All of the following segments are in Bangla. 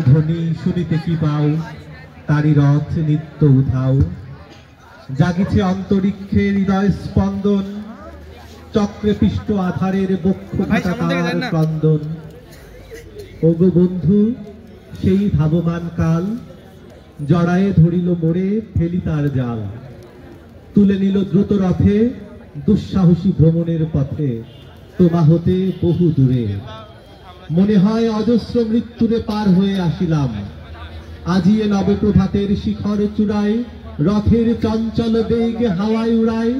ধ্বনি শুনিতে কি পাও, তারি রথ নিত্য উধাও। জাগিছে অন্তরিক্ষে হৃদয় স্পন্দন, চক্রে পিষ্ট আধারের বক্ষ ক্রন্দন। ওগো বন্ধু সেই ধাবমান কাল, জড়ায়ে ধরিল মোড়ে ফেলি তার জাল। তুলে নিল দ্রুত রথে দুঃসাহসী ভ্রমণের পথে, তোমা হতে বহু দূরে। মনে হয় অজস্র মৃত্যুরে পার হয়ে আসিলাম। আজিয়ে নবপ্রভাতের শিখর চূড়ায় রথের চঞ্চল বেগ হাওয়ায় উড়ায়।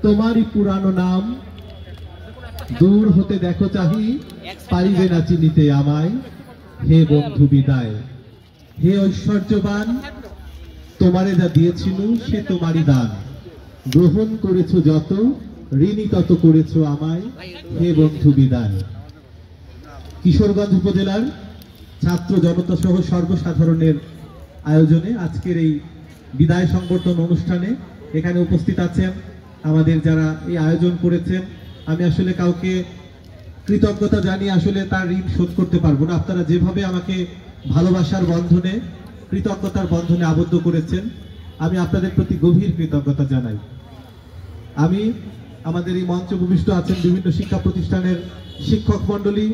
তোমারই পুরানো নাম দূর হতে দেখো চাহি, পারিবে না চিনিতে আমায়। হে বন্ধু বিদায়, হে ঐশ্বর্যবান, তোমারে যা দিয়েছিল সে তোমারই দান। গ্রহণ করেছো যত, ঋণী তত করেছো আমায়। হে বন্ধু বিদায়। কিশোরগঞ্জ উপজেলার ছাত্র জনতা সহ সর্বসাধারণের আয়োজনে আজকের এই বিদায় সংবর্ধনা অনুষ্ঠানে এখানে উপস্থিত আছেন আমাদের যারা এই আয়োজন করেছেন। আমি আসলে কাউকে কৃতজ্ঞতা জানিয়ে আসলে তার ঋণ শোধ করতে পারবো না। আপনারা যেভাবে আমাকে ভালোবাসার বন্ধনে, কৃতজ্ঞতার বন্ধনে আবদ্ধ করেছেন, আমি আপনাদের প্রতি গভীর কৃতজ্ঞতা জানাই। আমি আমাদের এই মঞ্চে ভূমিষ্ঠ আছেন বিভিন্ন শিক্ষা প্রতিষ্ঠানের শিক্ষক মণ্ডলী,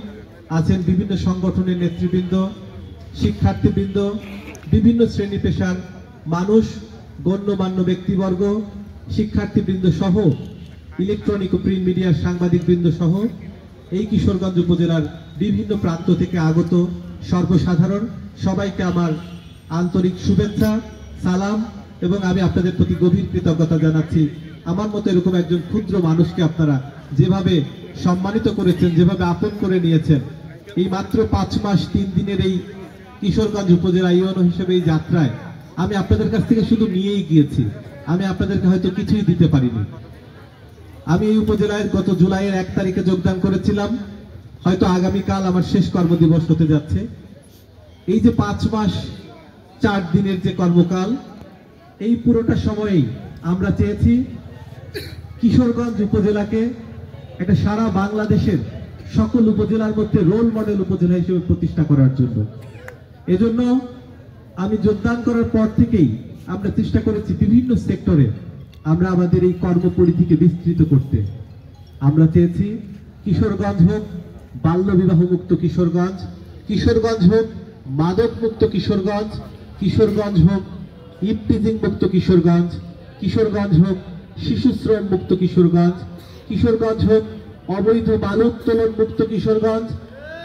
আছেন বিভিন্ন সংগঠনের নেতৃবৃন্দ, শিক্ষার্থীবৃন্দ, বিভিন্ন শ্রেণী পেশার মানুষ, গণ্যমান্য ব্যক্তিবর্গ, শিক্ষার্থীবৃন্দ সহ ইলেকট্রনিক ও প্রিন্ট মিডিয়ার সাংবাদিকবৃন্দ সহ এই কিশোরগঞ্জ উপজেলার বিভিন্ন প্রান্ত থেকে আগত সর্বসাধারণ সবাইকে আমার আন্তরিক শুভেচ্ছা, সালাম এবং আমি আপনাদের প্রতি গভীর কৃতজ্ঞতা জানাচ্ছি। আমার মতো এরকম একজন ক্ষুদ্র মানুষকে আপনারা যেভাবে সম্মানিত করেছেন, যেভাবে আপন করে নিয়েছেন, এই মাত্র 5 মাস 3 দিনের এই কিশোরগঞ্জ উপজেলা ইউএনও হিসেবে এই যাত্রায় আমি আপনাদের কাছ থেকে শুধু নিয়েই গিয়েছি। আমি আপনাদেরকে হয়তো কিছুই দিতে পারিনি। আমি এই উপজেলায় গত জুলাইয়ের 1 তারিখে যোগদান করেছিলাম। হয়তো আগামীকাল আমার শেষ কর্মদিবস হতে যাচ্ছে। এই যে 5 মাস 4 দিনের যে কর্মকাল, এই পুরোটা সময়েই আমরা চেয়েছি কিশোরগঞ্জ উপজেলাকে একটা সারা বাংলাদেশের সকল উপজেলার মধ্যে রোল মডেল উপজেলা হিসেবে প্রতিষ্ঠা করার জন্য। এজন্য আমি যোগদান করার পর থেকেই আমরা চেষ্টা করেছি বিভিন্ন সেক্টরে আমরা আমাদের এই কর্মপরিধিকে বিস্তৃত করতে। আমরা চেয়েছি কিশোরগঞ্জ হোক বাল্য বিবাহ মুক্ত কিশোরগঞ্জ, কিশোরগঞ্জ হোক মাদক মুক্ত কিশোরগঞ্জ, কিশোরগঞ্জ হোক ইপটিজিং মুক্ত কিশোরগঞ্জ, কিশোরগঞ্জ হোক শিশু শ্রম মুক্ত কিশোরগঞ্জ, কিশোরগঞ্জ হোক অবৈধ বালু উত্তোলন মুক্ত কিশোরগঞ্জ,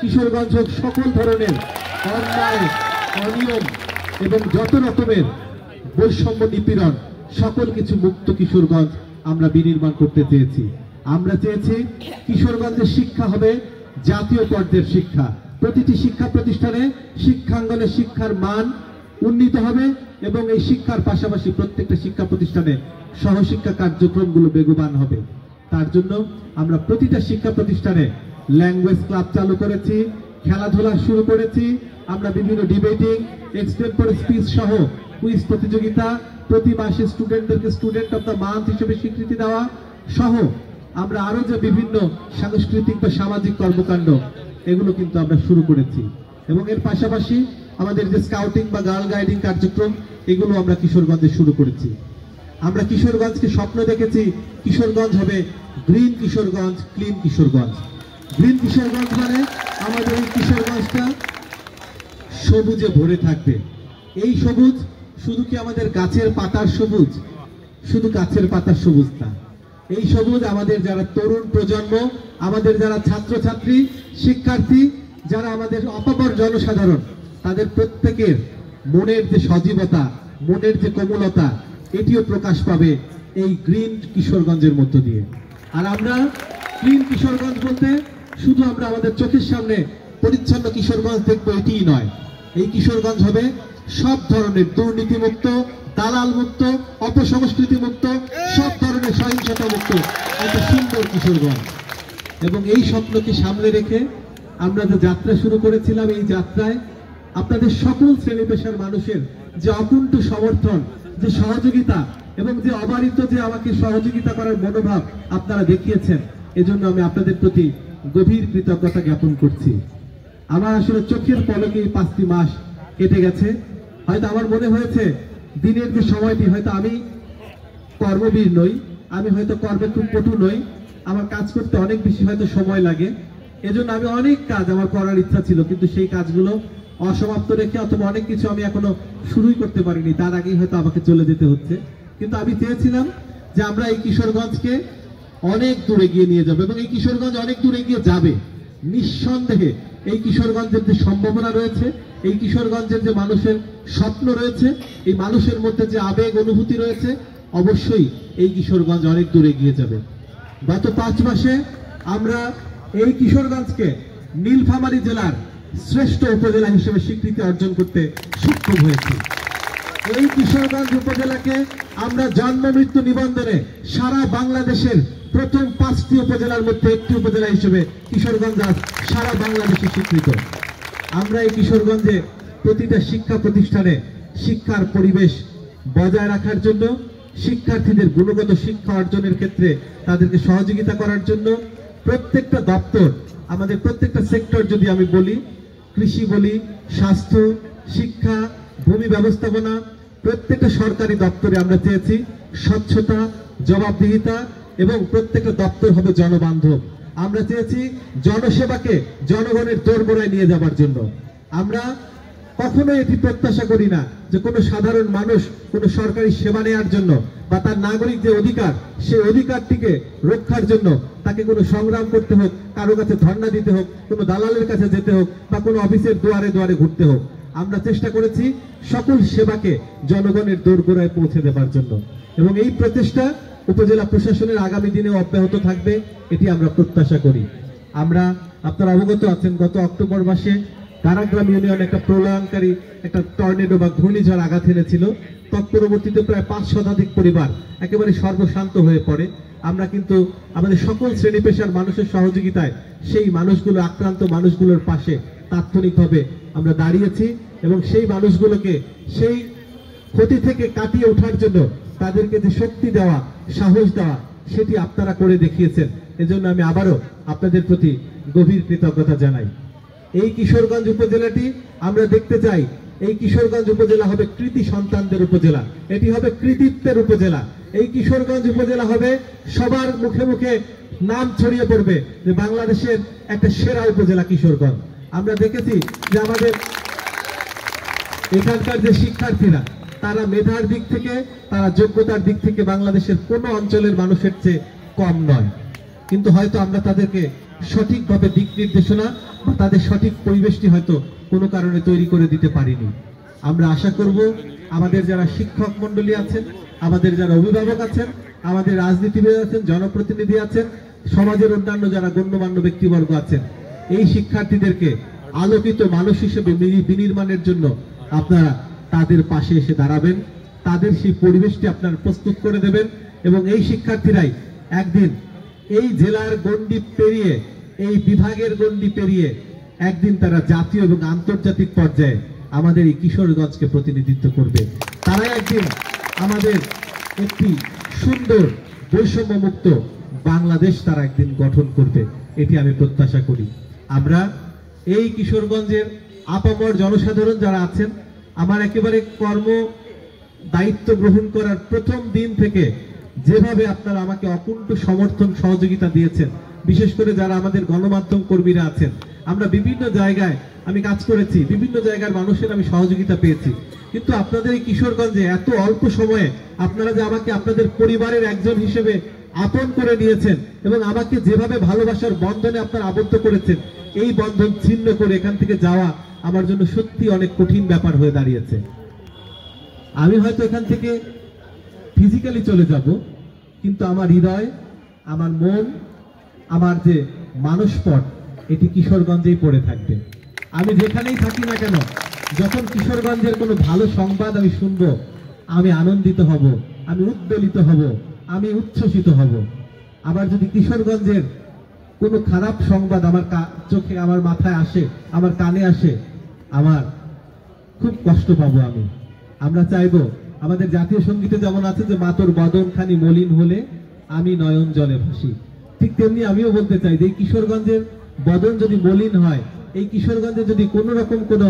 কিশোরগঞ্জ হোক সকল ধরনের অন্যায়, অনিয়ম এবং যত রকমের বৈষম্য নিপীড়ন সকল কিছু মুক্ত কিশোরগঞ্জ আমরা বিনির্মাণ করতে চেয়েছি। আমরা চেয়েছি কিশোরগঞ্জের শিক্ষা হবে জাতীয় পর্যায়ের শিক্ষা। প্রতিটি শিক্ষা প্রতিষ্ঠানে শিক্ষাঙ্গনে শিক্ষার মান উন্নীত হবে এবং এই শিক্ষার পাশাপাশি প্রত্যেকটা শিক্ষা প্রতিষ্ঠানে সহশিক্ষা কার্যক্রমগুলো বেগবান হবে। তার জন্য আমরা প্রতিটা শিক্ষা প্রতিষ্ঠানে ল্যাঙ্গুয়েজ ক্লাব চালু করেছি, খেলাধুলা শুরু করেছি। আমরা বিভিন্ন ডিবেটিং, এক্সটেম্পোর স্পিচ সহ কুইজ প্রতিযোগিতা, প্রতি মাসে স্টুডেন্টদেরকে স্টুডেন্ট অফ দ্য মান্থ হিসেবে স্বীকৃতি দেওয়া সহ আমরা আরো যে বিভিন্ন সাংস্কৃতিক বা সামাজিক কর্মকাণ্ড এগুলো কিন্তু আমরা শুরু করেছি। এবং এর পাশাপাশি আমাদের যে স্কাউটিং বা গার্ল গাইডিং কার্যক্রম এগুলো আমরা কিশোরগঞ্জে শুরু করেছি। আমরা কিশোরগঞ্জকে স্বপ্ন দেখেছি কিশোরগঞ্জ হবে green Kishoreganj, clean Kishoreganj. Green Kishoreganj মানে আমাদের এই কিশোরগঞ্জটা সবুজে ভরে থাকবে। এই সবুজ শুধু কি আমাদের গাছের পাতার সবুজ, শুধু গাছের পাতার সবুজ না, এই সবুজ আমাদের যারা তরুণ প্রজন্ম, আমাদের যারা ছাত্রছাত্রী, শিক্ষার্থী, যারা আমাদের অপাপর জনসাধারণ, তাদের প্রত্যেকের মনের যে সজীবতা, মনের যে কোমলতা, এটিও প্রকাশ পাবে এই গ্রিন কিশোরগঞ্জের মধ্য দিয়ে। আর আমরা ক্লিন কিশোরগঞ্জ বলতে শুধু আমরা আমাদের চোখের সামনে পরিচ্ছন্ন কিশোরগঞ্জ দেখবো এটিই নয়। এই কিশোরগঞ্জ হবে সব ধরনের দুর্নীতি মুক্ত, দালাল মুক্ত, অপসংস্কৃতি মুক্ত, সব ধরনের সহিংসতা মুক্ত একটা সুন্দর কিশোরগঞ্জ। এবং এই স্বপ্নকে সামনে রেখে আমরা যে যাত্রা শুরু করেছিলাম, এই যাত্রায় আপনাদের সকল শ্রেণী পেশার মানুষের যে অকুণ্ঠ সমর্থন, যে সহযোগিতা এবং যে অবারিত যে আমাকে সহযোগিতা করার মনোভাব আপনারা দেখিয়েছেন, এজন্য আমি আপনাদের প্রতি গভীর কৃতজ্ঞতা জ্ঞাপন করছি। আমার আসলে চোখের পলকে এই 5টি মাস কেটে গেছে। হয়তো আমার মনে হয়েছে দিনের যে সময়টি, হয়তো আমি কর্মবীর নই, আমি হয়তো কর্মে খুব পটু নই, আমার কাজ করতে অনেক বেশি হয়তো সময় লাগে, এজন্য আমি অনেক কাজ আমার করার ইচ্ছা ছিল, কিন্তু সেই কাজগুলো অসমাপ্ত রেখে অথবা অনেক কিছু আমি এখনো শুরুই করতে পারিনি, তার আগেই হয়তো আমাকে চলে যেতে হচ্ছে। কিন্তু আমি চেয়েছিলাম যে আমরা এই কিশোরগঞ্জকে অনেক দূরে গিয়ে নিয়ে যাবো, এবং এই কিশোরগঞ্জ অনেক দূরে গিয়ে যাবে নিঃসন্দেহে। এই কিশোরগঞ্জের যে সম্ভাবনা রয়েছে, এই কিশোরগঞ্জের যে মানুষের স্বপ্ন রয়েছে, এই মানুষের মধ্যে যে আবেগ অনুভূতি রয়েছে, অবশ্যই এই কিশোরগঞ্জ অনেক দূরে গিয়ে যাবে। গত 5 মাসে আমরা এই কিশোরগঞ্জকে নীলফামারী জেলার শ্রেষ্ঠ উপজেলা হিসেবে স্বীকৃতি অর্জন করতে সক্ষম হয়েছি। এই কিশোরগঞ্জ উপজেলাকে আমরা জন্ম মৃত্যু নিবন্ধনে সারা বাংলাদেশের প্রথম 5টি উপজেলার মধ্যে একটি উপজেলা হিসেবে কিশোরগঞ্জ আজ সারা বাংলাদেশে স্বীকৃত। আমরা এই কিশোরগঞ্জে প্রতিটা শিক্ষা প্রতিষ্ঠানে শিক্ষার পরিবেশ বজায় রাখার জন্য, শিক্ষার্থীদের গুণগত শিক্ষা অর্জনের ক্ষেত্রে তাদেরকে সহযোগিতা করার জন্য প্রত্যেকটা দপ্তর, আমাদের প্রত্যেকটা সেক্টর, যদি আমি বলি, কৃষি বলি, স্বাস্থ্য, শিক্ষা, ভূমি ব্যবস্থাপনা, প্রত্যেকটা সরকারি দপ্তরে আমরা চেয়েছি স্বচ্ছতা, জবাবদিহিতা এবং প্রত্যেকটা দপ্তর হবে জনবান্ধব। আমরা চেয়েছি জনসেবাকে জনগণের দোরগোড়ায় নিয়ে যাবার জন্য। আমরা কখনোই এটি প্রত্যাশা করি না যে কোনো সাধারণ মানুষ কোনো সরকারি সেবা নেওয়ার জন্য বা তার নাগরিক যে অধিকার, সেই অধিকারটিকে রক্ষার জন্য তাকে কোনো সংগ্রাম করতে হোক, কারো কাছে ধর্ণা দিতে হোক, কোনো দালালের কাছে যেতে হোক বা কোনো অফিসের দুয়ারে দুয়ারে ঘুরতে হোক। আমরা চেষ্টা করেছি সকল সেবাকে জনগণের দোরগোড়ায় পৌঁছে দেবার জন্য, এবং এই প্রচেষ্টা উপজেলা প্রশাসনের আগামী দিনে অব্যাহত থাকবে, এটি আমরা প্রত্যাশা করি। আমরা, আপনারা অবগত আছেন, গত অক্টোবর মাসে কারাগ্রাম ইউনিয়নে একটা প্রলয়ঙ্কারী একটা টর্নেডো বা ঘূর্ণিঝড় আঘাত এনেছিল। তৎপরবর্তীতে প্রায় 5 শতাধিক পরিবার একেবারে সর্বশান্ত হয়ে পড়ে। আমরা কিন্তু আমাদের সকল শ্রেণী পেশার মানুষের সহযোগিতায় সেই মানুষগুলো, আক্রান্ত মানুষগুলোর পাশে তাৎক্ষণিকভাবে আমরা দাঁড়িয়েছি, এবং সেই মানুষগুলোকে সেই ক্ষতি থেকে কাটিয়ে ওঠার জন্য তাদেরকে যে শক্তি দেওয়া, সাহস দেওয়া, সেটি আপনারা করে দেখিয়েছেন। এজন্য আমি আবারও আপনাদের প্রতি গভীর কৃতজ্ঞতা জানাই। এই কিশোরগঞ্জ উপজেলাটি আমরা দেখতে চাই, এই কিশোরগঞ্জ উপজেলা হবে কৃতি সন্তানদের উপজেলা, এটি হবে কৃতিত্বের উপজেলা। এই কিশোরগঞ্জ উপজেলা হবে সবার মুখে মুখে নাম ছড়িয়ে পড়বে যে বাংলাদেশের একটা সেরা উপজেলা কিশোরগঞ্জ। আমরা দেখেছি যে আমাদের এখানকার যে শিক্ষার্থীরা, তারা মেধার দিক থেকে, তারা যোগ্যতার দিক থেকে বাংলাদেশের কোনো অঞ্চলের মানুষের চেয়ে কম নয়, কিন্তু হয়তো আমরা তাদেরকে সঠিকভাবে দিক নির্দেশনা বা তাদের সঠিক পরিবেশটি হয়তো কোনো কারণে তৈরি করে দিতে পারিনি। আমরা আশা করব আমাদের যারা শিক্ষক মন্ডলী আছেন, আমাদের যারা অভিভাবক আছেন, আমাদের রাজনীতিবিদ আছেন, জনপ্রতিনিধি আছেন, সমাজের অন্যান্য যারা গণ্যমান্য ব্যক্তিবর্গ আছেন, এই শিক্ষার্থীদেরকে আলোকিত মানুষ হিসেবে বিনির্মাণের জন্য আপনারা তাদের পাশে এসে দাঁড়াবেন, তাদের সেই পরিবেশটি আপনারা প্রস্তুত করে দেবেন, এবং এই শিক্ষার্থীরাই একদিন এই জেলার গণ্ডি পেরিয়ে, এই বিভাগের গণ্ডি পেরিয়ে একদিন তারা জাতীয় এবং আন্তর্জাতিক পর্যায়ে আমাদের এই কিশোরগঞ্জকে প্রতিনিধিত্ব করবে। তারা একদিন আমাদের একটি সুন্দর বৈষম্যমুক্ত বাংলাদেশ তারা একদিন গঠন করবে, এটি আমি প্রত্যাশা করি। আমরা এই কিশোরগঞ্জের আপামর জনসাধারণ যারা আছেন, আমার একেবারে কর্ম দায়িত্ব গ্রহণ করার প্রথম দিন থেকে যেভাবে আপনারা আমাকে অকুণ্ঠ সমর্থন, সহযোগিতা দিয়েছেন, বিশেষ করে যারা আমাদের গণমাধ্যম কর্মীরা আছেন, আমরা বিভিন্ন জায়গায় আমি কাজ করেছি, বিভিন্ন জায়গার মানুষের আমি সহযোগিতা পেয়েছি, কিন্তু আপনাদের এই কিশোরগঞ্জে এত অল্প সময়ে আপনারা যে আমাকে আপনাদের পরিবারের একজন হিসেবে আপন করে নিয়েছেন এবং আমাকে যেভাবে ভালোবাসার বন্ধনে আপনারা আবদ্ধ করেছেন, এই বন্ধন ছিন্ন করে এখান থেকে যাওয়া আমার জন্য সত্যি অনেক কঠিন ব্যাপার হয়ে দাঁড়িয়েছে। আমি হয়তো এখান থেকে ফিজিক্যালি চলে যাব, কিন্তু আমার হৃদয়, আমার মন, আমার যে মানসপট, এটি কিশোরগঞ্জেই পড়ে থাকবে। আমি যেখানেই থাকি না কেন, যখন কিশোরগঞ্জের কোনো ভালো সংবাদ আমি শুনব, আমি আনন্দিত হব, আমি উদ্বেলিত হব, আমি উচ্ছ্বসিত হব। আবার যদি কিশোরগঞ্জের কোনো খারাপ সংবাদ আমার চোখে, আমার মাথায় আসে, আমার কানে আসে, আমার খুব কষ্ট পাবো আমি। আমরা চাইবো আমাদের জাতীয় সঙ্গীতে যেমন আছে যে মাতর বদন খানি মলিন হলে আমি নয়ন জলে ভাসি, ঠিক তেমনি আমিও বলতে চাই যে এই কিশোরগঞ্জের বদন যদি মলিন হয়, এই কিশোরগঞ্জে যদি কোনো রকম কোনো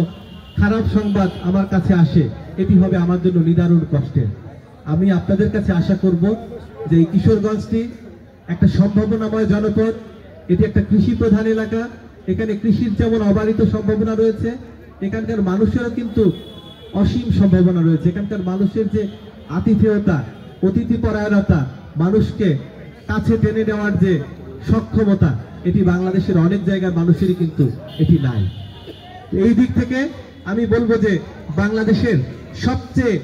খারাপ সংবাদ আমার কাছে আসে, এটি হবে আমার জন্য নিদারুণ কষ্টের। আমি আপনাদের কাছে আশা করব যে এই কিশোরগঞ্জটি একটা সম্ভাবনাময় জনপদ, এটি একটা কৃষি প্রধান এলাকা। এখানে কৃষির যেমন অবারিত সম্ভাবনা রয়েছে, এখানকার মানুষেরও কিন্তু অসীম সম্ভাবনা রয়েছে। এখানকার মানুষের যে আতিথেয়তা, অতিথি পরায়ণতা, মানুষকে কাছে টেনে নেওয়ার যে সক্ষমতা, এটি বাংলাদেশের অনেক জায়গার মানুষেরই কিন্তু এটি নাই। এই দিক থেকে আমি বলবো যে বাংলাদেশের সবচেয়ে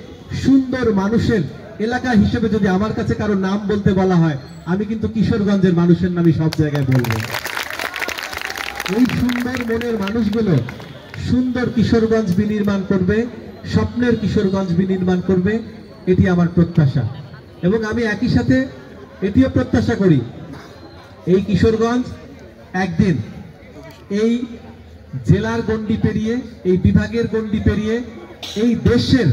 সুন্দর মানুষের এলাকা হিসেবে যদি আমার কাছে কারো নাম বলতে বলা হয়, আমি কিন্তু কিশোরগঞ্জের মানুষের নামই সব জায়গায় বলবো। এই সুন্দর মনের মানুষগুলো সুন্দর কিশোরগঞ্জ বিনির্মাণ করবে, স্বপ্নের কিশোরগঞ্জ বিনির্মাণ করবে, এটি আমার প্রত্যাশা। এবং আমি একই সাথে এটিও প্রত্যাশা করি এই কিশোরগঞ্জ একদিন এই জেলার গণ্ডি পেরিয়ে, এই বিভাগের গণ্ডি পেরিয়ে এই দেশের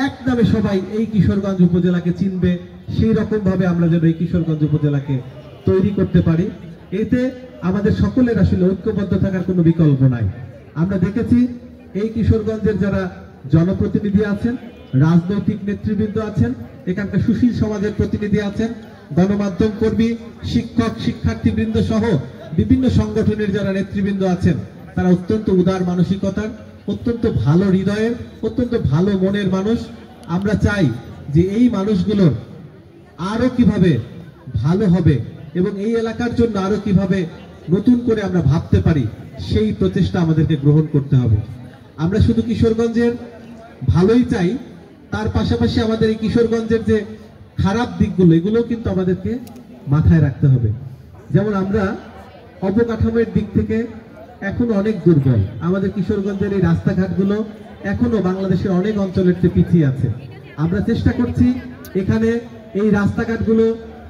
এক নামে সবাই এই কিশোরগঞ্জ উপজেলাকে চিনবে। সেই রকম ভাবে আমরা যেন এই কিশোরগঞ্জ উপজেলাকে তৈরি করতে পারি, এতে আমাদের সকলের আসলে ঐক্যবদ্ধ থাকার কোনো বিকল্প নাই। আমরা দেখেছি এই কিশোরগঞ্জের যারা জনপ্রতিনিধি আছেন, রাজনৈতিক নেতৃবৃন্দ আছেন, এখানকার সুশীল সমাজের প্রতিনিধি আছেন, গণমাধ্যম কর্মী, শিক্ষক, শিক্ষার্থীবৃন্দ সহ বিভিন্ন সংগঠনের যারা নেতৃবৃন্দ আছেন, তারা অত্যন্ত উদার মানসিকতার, অত্যন্ত ভালো হৃদয়ের, অত্যন্ত ভালো মনের মানুষ। আমরা চাই যে এই মানুষগুলোর আরো কিভাবে ভালো হবে এবং এই এলাকার জন্য আরো কিভাবে নতুন করে আমরা ভাবতে পারি, সেই প্রচেষ্টা আমাদেরকে গ্রহণ করতে হবে। আমরা শুধু কিশোরগঞ্জের ভালোই চাই, তার পাশাপাশি আমাদের এই কিশোরগঞ্জের যে খারাপ দিকগুলো, এগুলো কিন্তু আমাদেরকে মাথায় রাখতে হবে। যেমন আমরা অবকাঠামোর দিক থেকে এখনো অনেক দুর্বল। আমাদের কিশোরগঞ্জের এই রাস্তাঘাটগুলো এখনো বাংলাদেশের অনেক অঞ্চলের চেয়ে পিছিয়ে আছে। আমরা চেষ্টা করছি এখানে এই রাস্তাঘাটগুলো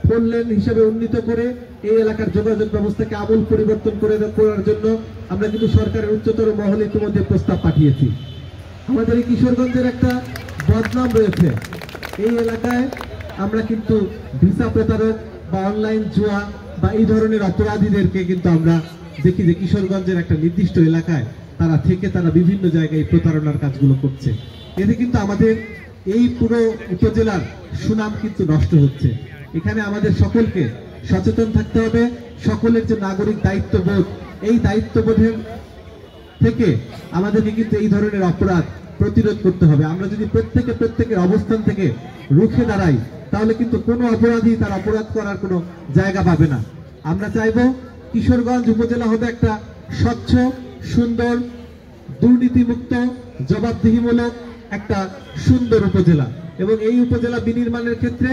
4 লেন হিসেবে উন্নীত করে এই এলাকার যোগাযোগ ব্যবস্থাকে আমূল পরিবর্তন করার জন্য আমরা কিন্তু সরকারের উচ্চতর মহলে ইতিমধ্যে প্রস্তাব পাঠিয়েছি। আমাদের এই কিশোরগঞ্জের একটা বদনাম রয়েছে, এই এলাকায় আমরা কিন্তু ভিসা প্রতারক বা অনলাইন জুয়া বা এই ধরনের অপরাধীদেরকে কিন্তু আমরা দেখি যে কিশোরগঞ্জের একটা নির্দিষ্ট এলাকায় তারা বিভিন্ন জায়গায় প্রতারণার কাজগুলো করছে। এতে কিন্তু আমাদের এই পুরো উপজেলার সুনাম কিন্তু নষ্ট হচ্ছে। এখানে আমাদের সকলকে সচেতন থাকতে হবে। সকলের যে নাগরিক দায়িত্ববোধ, এই দায়িত্ববোধের থেকে আমাদেরকে কিন্তু এই ধরনের অপরাধ প্রতিরোধ করতে হবে। আমরা যদি প্রত্যেকের অবস্থান থেকে রুখে দাঁড়াই, তাহলে কিন্তু কোনো অপরাধী তার অপরাধ করার কোনো জায়গা পাবে না। আমরা চাইবো কিশোরগঞ্জ উপজেলা হবে একটা স্বচ্ছ, সুন্দর, দুর্নীতিমুক্ত, জবাবদিহিমূলক একটা সুন্দর উপজেলা। এবং এই উপজেলা বিনির্মাণের ক্ষেত্রে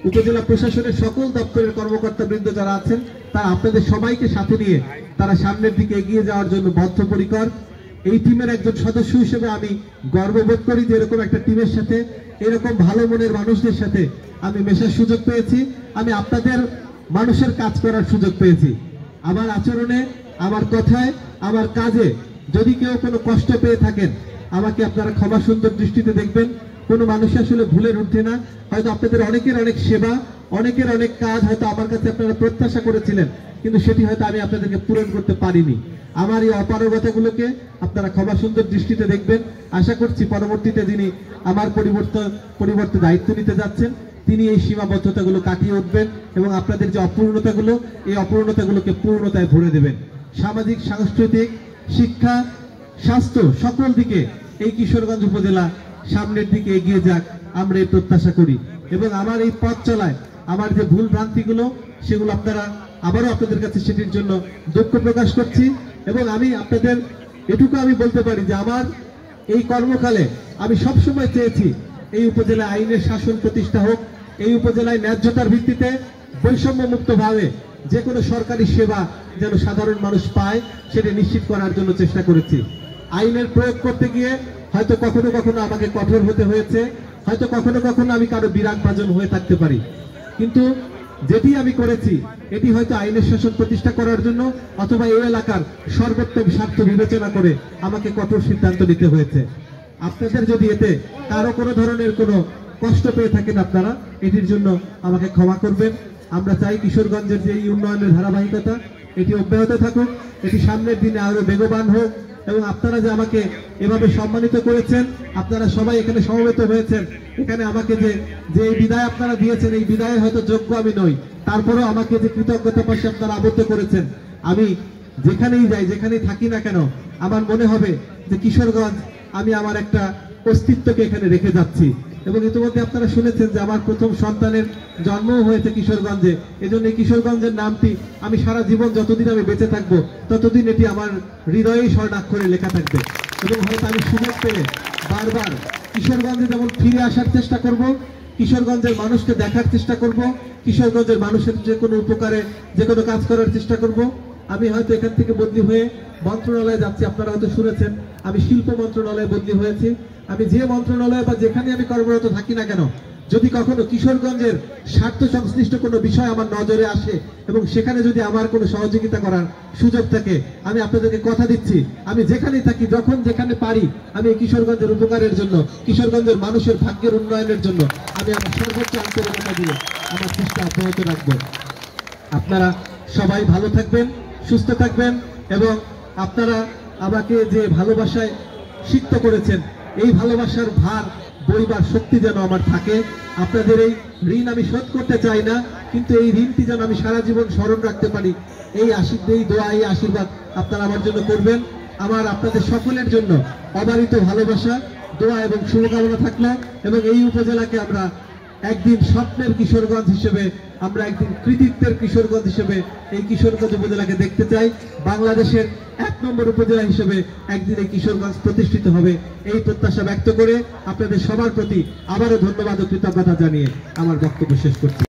উপজেলা প্রশাসনের সকল দপ্তরের কর্মকর্তাবৃন্দ যারা আছেন, তারা আপনাদের সবাইকে সাথে নিয়ে তারা সামনের দিকে এগিয়ে যাওয়ার জন্য বদ্ধপরিকর। এই টিমের একজন সদস্য হিসেবে আমি গর্ববোধ করি যে এরকম একটা টিমের সাথে, এরকম ভালো মনের মানুষদের সাথে আমি মেশার সুযোগ পেয়েছি। আমি আপনাদের মানুষের কাজ করার সুযোগ পেয়েছি। আমার আচরণে, আমার কথায়, আমার কাজে যদি কেউ কোনো কষ্ট পেয়ে থাকেন, আমাকে আপনারা ক্ষমা সুন্দর দৃষ্টিতে দেখবেন। কোনো মানুষ আসলে ভুলের ঊর্ধ্বে না। হয়তো আপনাদের অনেকের অনেক সেবা, অনেকের অনেক কাজ হয়তো আমার কাছে আপনারা প্রত্যাশা করেছিলেন, কিন্তু সেটি হয়তো আমি আপনাদেরকে পূরণ করতে পারিনি। আমার এই অপারগতাগুলোকে আপনারা ক্ষমা সুন্দর দৃষ্টিতে দেখবেন। আশা করছি পরবর্তীতে যিনি আমার পরিবর্তে দায়িত্ব নিতে যাচ্ছেন, তিনি এই সীমাবদ্ধতাগুলো কাটিয়ে উঠবেন এবং আপনাদের যে অপূর্ণতাগুলো, এই অপূর্ণতাগুলোকে পূর্ণতায় ভরে দেবেন। সামাজিক, সাংস্কৃতিক, শিক্ষা, স্বাস্থ্য সকল দিকে এই কিশোরগঞ্জ উপজেলা সামনের দিকে এগিয়ে যাক, আমরা এই প্রত্যাশা করি। এবং আমার এই পথ চলায় আমার যে ভুল ভ্রান্তিগুলো, সেগুলো আপনারা আবারও আপনাদের কাছে সেটির জন্য দুঃখ প্রকাশ করছি। এবং আমি আপনাদের এটুকু আমি বলতে পারি যে আমার এই কর্মকালে আমি সবসময় চেয়েছি এই উপজেলায় আইনের শাসন প্রতিষ্ঠা হোক, এই উপজেলায় ন্যায্যতার ভিত্তিতে বৈষম্যমুক্তভাবে যে কোনো সরকারি সেবা যেন সাধারণ মানুষ পায়, সেটা নিশ্চিত করার জন্য চেষ্টা করেছি। আইনের প্রয়োগ করতে গিয়ে হয়তো কখনো কখনো আমাকে কঠোর হতে হয়েছে, হয়তো কখনো কখনো আমি কারো বিরাগভাজন হয়ে থাকতে পারি, কিন্তু যেটি আমি করেছি এটি হয়তো আইনের শাসন প্রতিষ্ঠা করার জন্য অথবা এই এলাকার সর্বোত্তম স্বার্থ বিবেচনা করে আমাকে কঠোর সিদ্ধান্ত নিতে হয়েছে। আপনাদের যদি এতে কারো কোনো ধরনের কোনো কষ্ট পেয়ে থাকেন আপনারা এটির জন্য আমাকে ক্ষমা করবেন। আমরা চাই কিশোরগঞ্জের যে এই উন্নয়নের ধারাবাহিকতা এটি অব্যাহত থাকুক, এটি সামনের দিনে আরো বেগবান হোক, এবং আপনারা যে আমাকে এভাবে সম্মানিত করেছেন, আপনারা সবাই এখানে সমবেত হয়েছেন, এখানে আমাকে যে এই বিদায় আপনারা দিয়েছেন, এই বিদায়ে হয়তো যোগ্য আমি নই, তারপরেও আমাকে যে কৃতজ্ঞতা পাশে আপনারা আবদ্ধ করেছেন, আমি যেখানেই যাই যেখানেই থাকি না কেন আমার মনে হবে যে কিশোরগঞ্জ আমি আমার একটা অস্তিত্বকে এখানে রেখে যাচ্ছি। এবং ইতিমধ্যে আপনারা শুনেছেন যে আমার প্রথম সন্তানের জন্মও হয়েছে কিশোরগঞ্জে, এজন্য এই কিশোরগঞ্জের নামটি আমি সারা জীবন যতদিন আমি বেঁচে থাকবো ততদিন এটি আমার হৃদয়েই স্বর্ণাক্ষরে লেখা থাকবে। এবং হয়তো আমি সুযোগ পেলে বারবার কিশোরগঞ্জে যেমন ফিরে আসার চেষ্টা করব, কিশোরগঞ্জের মানুষকে দেখার চেষ্টা করব, কিশোরগঞ্জের মানুষের যে কোনো উপকারে যে কোনো কাজ করার চেষ্টা করব। আমি হয়তো এখান থেকে বদলি হয়ে মন্ত্রণালয়ে যাচ্ছি, আপনারা হয়তো শুনেছেন আমি শিল্প মন্ত্রণালয়ে বদলি হয়েছি। আমি যে মন্ত্রণালয় বা যেখানে আমি কর্মরত থাকি না কেন, যদি কখনো কিশোরগঞ্জের স্বার্থ সংশ্লিষ্ট কোনো বিষয় আমার নজরে আসে এবং সেখানে যদি আমার কোনো সহযোগিতা করার সুযোগ থাকে, আমি আপনাদেরকে কথা দিচ্ছি আমি যেখানেই থাকি যখন যেখানে পারি আমি এই কিশোরগঞ্জের উপকারের জন্য, কিশোরগঞ্জের মানুষের ভাগ্যের উন্নয়নের জন্য আমি আমার সর্বোচ্চ আন্তরিকতা দিয়ে আমার চেষ্টা অব্যাহত রাখবো। আপনারা সবাই ভালো থাকবেন, সুস্থ থাকবেন, এবং আপনারা আমাকে যে ভালোবাসায় সিক্ত করেছেন এই ভালোবাসার ভার বইবার শক্তি যেন আমার থাকে। আপনাদের এই ঋণ আমি শোধ করতে চাই না, কিন্তু এই ঋণটি যেন আমি সারা জীবন স্মরণ রাখতে পারি, এই দোয়া এই আশীর্বাদ আপনারা আমার জন্য করবেন। আমার আপনাদের সকলের জন্য অবারিত ভালোবাসা, দোয়া এবং শুভকামনা থাকলো। এবং এই উপজেলাকে আমরা একদিন স্বপ্নের কিশোরগঞ্জ হিসেবে, আমরা একদিন কৃতিত্বের কিশোরগঞ্জ হিসেবে এই কিশোরগঞ্জ উপজেলাকে দেখতে চাই। বাংলাদেশের 1 নম্বর উপজেলা হিসেবে একদিন এই কিশোরগঞ্জ প্রতিষ্ঠিত হবে, এই প্রত্যাশা ব্যক্ত করে আপনাদের সবার প্রতি আবারও ধন্যবাদ ও কৃতজ্ঞতা জানিয়ে আমার বক্তব্য শেষ করছি।